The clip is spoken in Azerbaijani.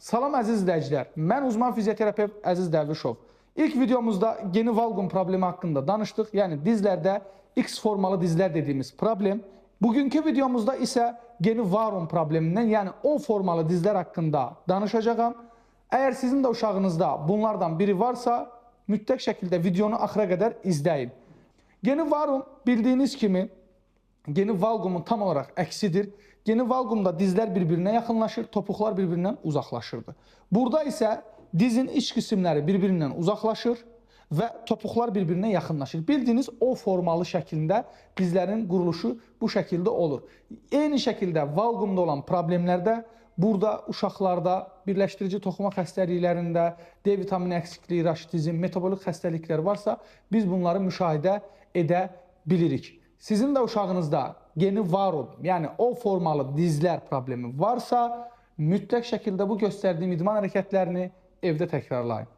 Salam əziz izləyicilər, mən uzman fizioterapevt Əziz Dərvişov. İlk videomuzda geni valqum problemi haqqında danışdıq, yəni dizlərdə X formalı dizlər dediyimiz problem. Bugünkü videomuzda isə geni varum problemindən, yəni O formalı dizlər haqqında danışacağam. Əgər sizin də uşağınızda bunlardan biri varsa, mütləq şəkildə videonu axıra qədər izləyin. Geni varum bildiyiniz kimi geni valqumun tam olaraq əksidir. Geni valqumda dizlər bir-birinə yaxınlaşır, topuqlar bir-birindən uzaqlaşırdı. Burada isə dizin iç qismləri bir-birindən uzaqlaşır və topuqlar bir-birinə yaxınlaşır. Bildiyiniz O formalı şəklində dizlərin quruluşu bu şəkildə olur. Eyni şəkildə valqumda olan problemlərdə burada uşaqlarda birləşdirici toxuma xəstəliklərində, D vitamini əksikliyi, raşitizm, metabolik xəstəliklər varsa biz bunları müşahidə edə bilirik. Sizin də uşağınızda geni varum, yəni O formalı dizlər problemi varsa, mütləq şəkildə bu göstərdiyim idman hərəkətlərini evdə təkrarlayın.